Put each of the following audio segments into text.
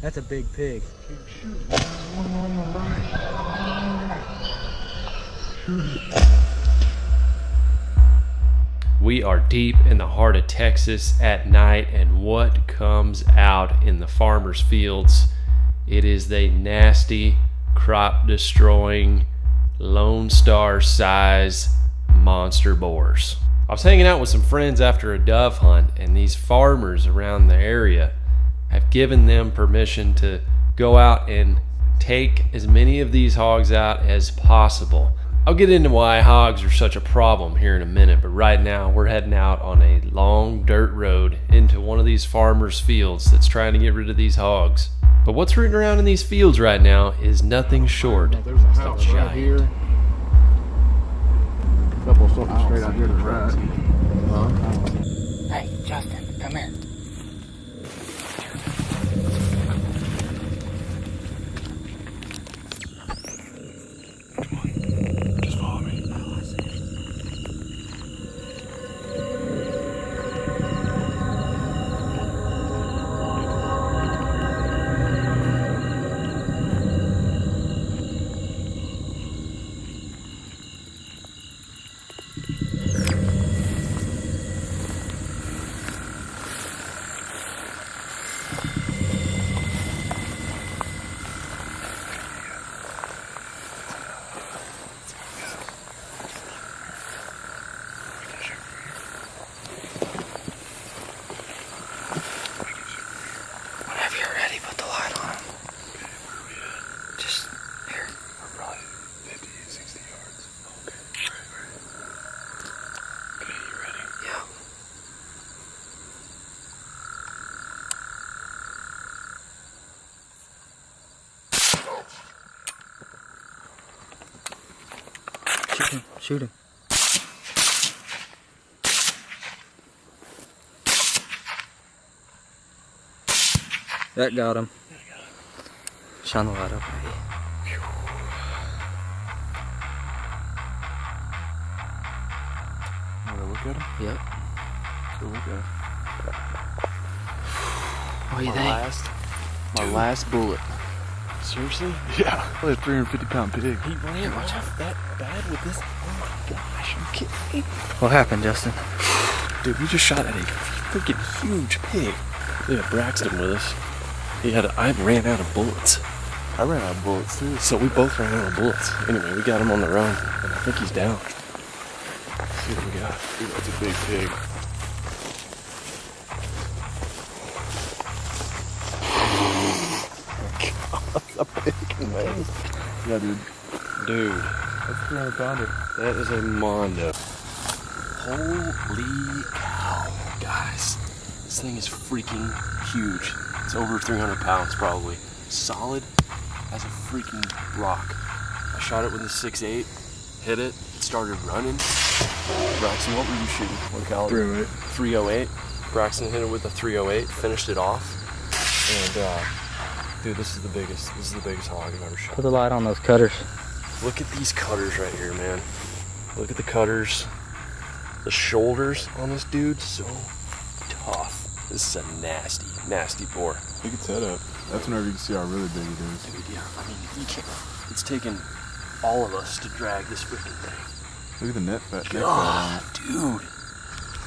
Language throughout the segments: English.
That's a big pig. We are deep in the heart of Texas at night, and what comes out in the farmers' fields? It is the nasty, crop-destroying, Lone Star size monster boars. I was hanging out with some friends after a dove hunt, and these farmers around the area have given them permission to go out and take as many of these hogs out as possible. I'll get into why hogs are such a problem here in a minute, but right now we're heading out on a long dirt road into one of these farmers' fields that's trying to get rid of these hogs. But what's rooting around in these fields right now is nothing short. There's a house right here. A couple something straight out here to the right. Hey, Justin, come here. Just follow me. Whenever you're ready, put the light on him. Okay, where are we at? Just here. We're probably 50, 60 yards. Okay, right. Okay, you ready? Yeah. Shoot him. Shoot him. That got him. Shine the light up. Wanna look at him? Yep. Go look at him. What do you think? My last bullet. Seriously? Yeah. That was a 350-pound pig. He ran off that bad with this? Oh my gosh, are you kidding me? What happened, Justin? Dude, we just shot at a freaking huge pig. We had Braxton with us. I ran out of bullets. I ran out of bullets too. So we both ran out of bullets. Anyway, we got him on the run, and I think he's down. Let's see what we got. Dude, that's a big pig. That's a big man. Yeah, dude. Dude. That's a 300 pounder. That is a mondo. Holy cow, guys. This thing is freaking huge. It's over 300 pounds probably. Solid as a freaking rock. I shot it with a 6.8, hit it, started running. Braxton, what were you shooting? What caliber? 308. 308. Braxton hit it with a 308, finished it off. And dude, this is the biggest hog I've ever shot. Put the light on those cutters. Look at these cutters right here, man. Look at the cutters. The shoulders on this dude, so tough. This is a nasty, nasty boar. Pick its head up. That's whenever you can see how really big it is. Dude, yeah, I mean, you can't. It's taken all of us to drag this freaking thing. Look at the neck fat. God, dude.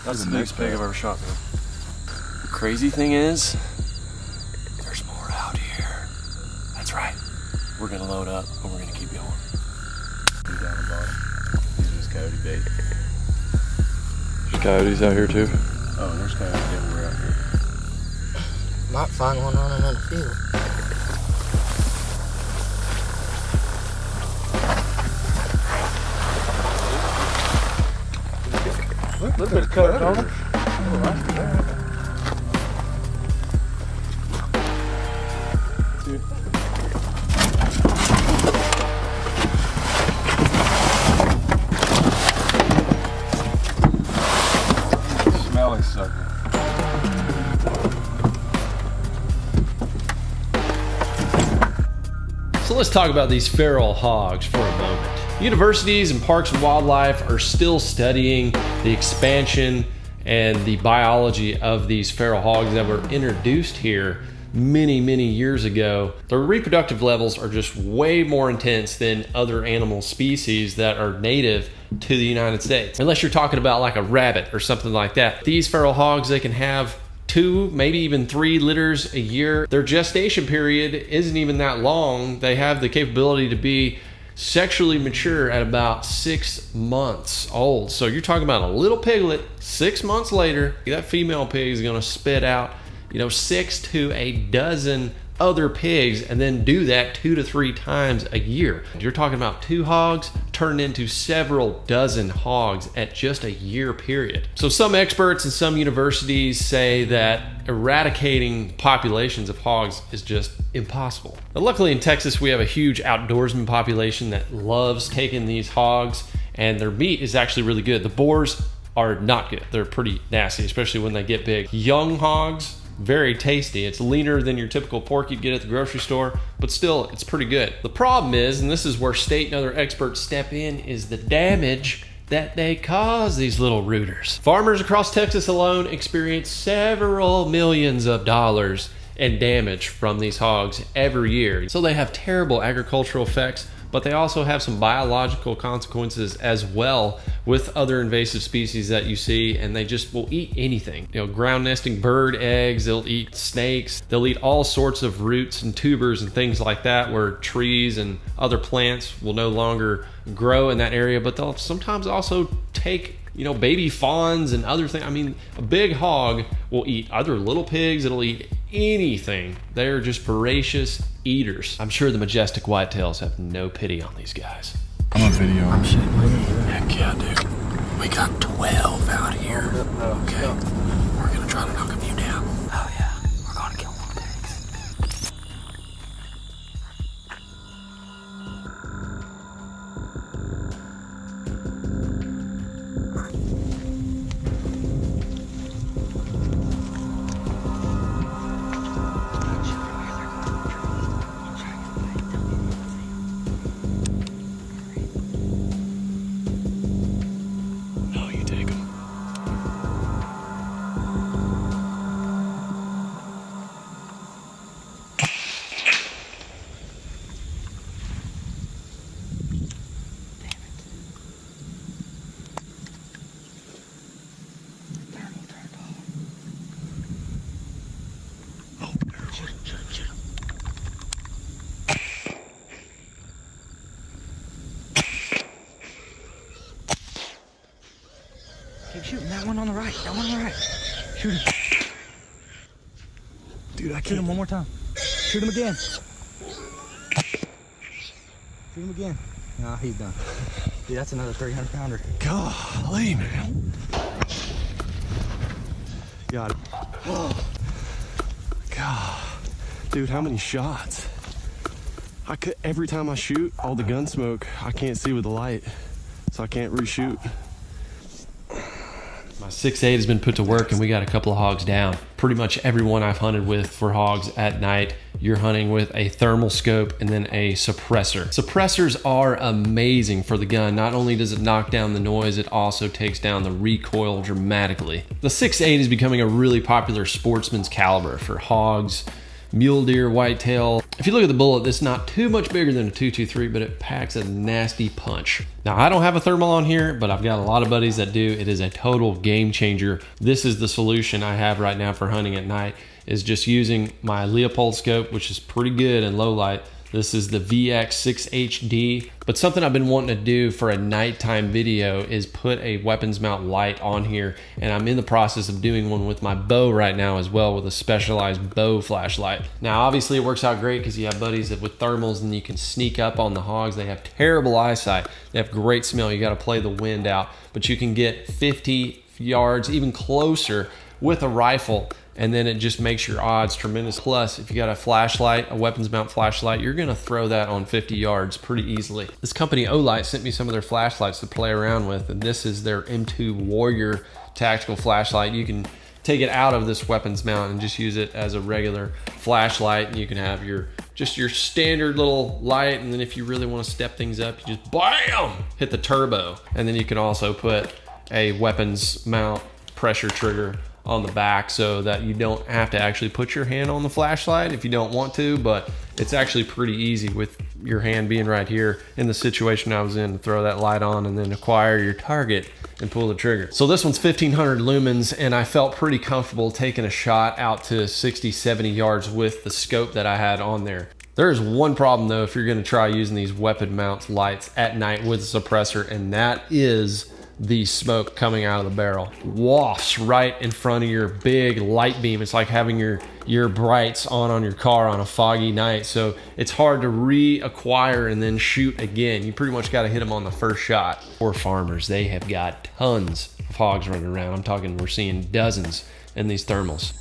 That's the biggest pig I've ever shot, man. The crazy thing is, there's more out here. That's right. We're gonna load up and we're gonna keep going. Down the bottom. These are just coyote bait. There's coyotes out here too. Oh, there's coyotes everywhere out here. Might find one running in the field. Look at the coyote on it. Smelly sucker. So let's talk about these feral hogs for a moment. Universities and parks and wildlife are still studying the expansion and the biology of these feral hogs that were introduced here many years ago. Their reproductive levels are just way more intense than other animal species that are native to the United States. Unless you're talking about like a rabbit or something like that. These feral hogs, they can have 2, maybe even 3 litters a year. Their gestation period isn't even that long. They have the capability to be sexually mature at about 6 months old. So you're talking about a little piglet, 6 months later, that female pig is gonna spit out, 6 to a dozen other pigs, and then do that 2 to 3 times a year. You're talking about 2 hogs turned into several dozen hogs at just a year period. So some experts and some universities say that eradicating populations of hogs is just impossible. But luckily in Texas, we have a huge outdoorsman population that loves taking these hogs, and their meat is actually really good. The boars are not good. They're pretty nasty, especially when they get big. Young hogs, very tasty. It's leaner than your typical pork you'd get at the grocery store, but still, it's pretty good. The problem is, and this is where state and other experts step in, is the damage that they cause these little rooters. Farmers across Texas alone experience several millions of dollars in damage from these hogs every year. So they have terrible agricultural effects, but they also have some biological consequences as well with other invasive species that you see, and they just will eat anything. Ground nesting bird eggs, they'll eat snakes, they'll eat all sorts of roots and tubers and things like that, where trees and other plants will no longer grow in that area, but they'll sometimes also take baby fawns and other things. I mean, a big hog will eat other little pigs, it'll eat anything. They're just voracious eaters. I'm sure the majestic whitetails have no pity on these guys. I'm on video. I'm shooting. Heck yeah, dude. We got 12 out here. Okay. We're gonna try to knock a few down. Oh yeah, we're gonna kill more pigs. No, you take them. Keep shooting that one on the right. That one on the right. Shoot him. Dude, I Shoot can't. him one more time. Shoot him again. Shoot him again. Nah, he's done. Dude, that's another 300 pounder. Golly, man. Got it. Oh. God. Dude, how many shots? Every time I shoot, all the gun smoke, I can't see with the light, so I can't reshoot. My 6.8 has been put to work, and we got a couple of hogs down. Pretty much everyone I've hunted with for hogs at night, you're hunting with a thermal scope and then a suppressor. Suppressors are amazing for the gun. Not only does it knock down the noise, it also takes down the recoil dramatically. The 6.8 is becoming a really popular sportsman's caliber for hogs, mule deer, whitetail. If you look at the bullet, it's not too much bigger than a .223, but it packs a nasty punch. Now, I don't have a thermal on here, but I've got a lot of buddies that do. It is a total game changer. This is the solution I have right now for hunting at night, is just using my Leopold scope, which is pretty good in low light. This is the VX6HD, but something I've been wanting to do for a nighttime video is put a weapons mount light on here, and I'm in the process of doing one with my bow right now as well, with a specialized bow flashlight. Now, obviously it works out great because you have buddies that with thermals and you can sneak up on the hogs. They have terrible eyesight. They have great smell. You got to play the wind out, but you can get 50 yards, even closer with a rifle, and then it just makes your odds tremendous. Plus, if you got a flashlight, a weapons mount flashlight, you're gonna throw that on 50 yards pretty easily. This company Olight sent me some of their flashlights to play around with, and this is their M2 Warrior tactical flashlight. You can take it out of this weapons mount and just use it as a regular flashlight, and you can have your standard little light, and then if you really want to step things up, you just BAM! Hit the turbo. And then you can also put a weapons mount pressure trigger on the back so that you don't have to actually put your hand on the flashlight if you don't want to, but it's actually pretty easy with your hand being right here in the situation I was in to throw that light on and then acquire your target and pull the trigger. So this one's 1500 lumens, and I felt pretty comfortable taking a shot out to 60, 70 yards with the scope that I had on there. There is one problem though if you're gonna try using these weapon mount lights at night with a suppressor, and that is the smoke coming out of the barrel. Wafts right in front of your big light beam. It's like having your brights on your car on a foggy night. So it's hard to reacquire and then shoot again. You pretty much got to hit them on the first shot. Poor farmers, they have got tons of hogs running around. I'm talking, we're seeing dozens in these thermals.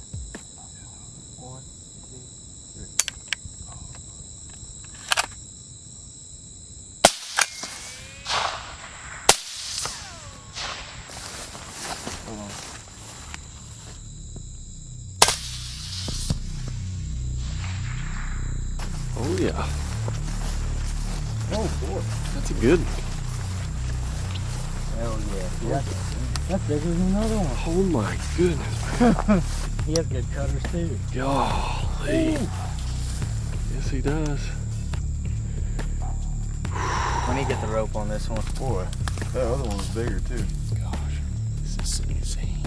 Oh yeah. Oh boy. That's a good. Hell yeah. That's bigger than another one. Oh my goodness. He has good cutters too. Golly. Ooh. Yes, he does. Let me get the rope on this one. Boy, that other one's bigger too. Gosh, this is insane.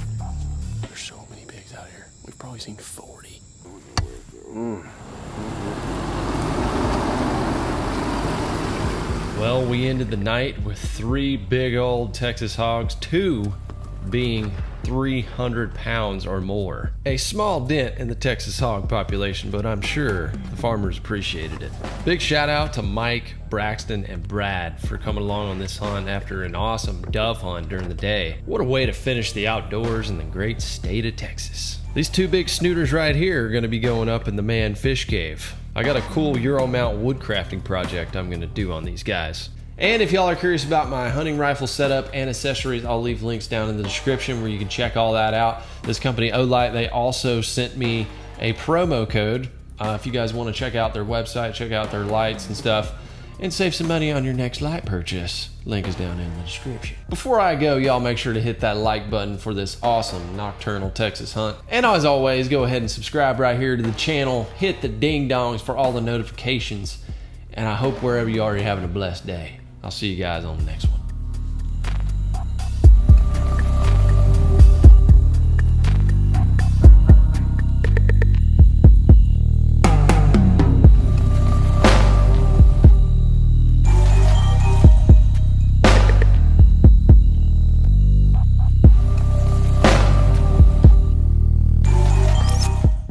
There's so many pigs out here. We've probably seen 40. Well, we ended the night with 3 big old Texas hogs, 2 being 300 pounds or more. A small dent in the Texas hog population, but I'm sure the farmers appreciated it. Big shout out to Mike, Braxton, and Brad for coming along on this hunt after an awesome dove hunt during the day. What a way to finish the outdoors in the great state of Texas. These 2 big snooters right here are gonna be going up in the man fish cave. I got a cool Euro mount wood crafting project I'm gonna do on these guys. And if y'all are curious about my hunting rifle setup and accessories, I'll leave links down in the description where you can check all that out. This company, Olight, they also sent me a promo code. If you guys want to check out their website, check out their lights and stuff, and save some money on your next light purchase. Link is down in the description. Before I go, y'all make sure to hit that like button for this awesome nocturnal Texas hunt. And as always, go ahead and subscribe right here to the channel. Hit the ding dongs for all the notifications. And I hope wherever you are, you're having a blessed day. I'll see you guys on the next one.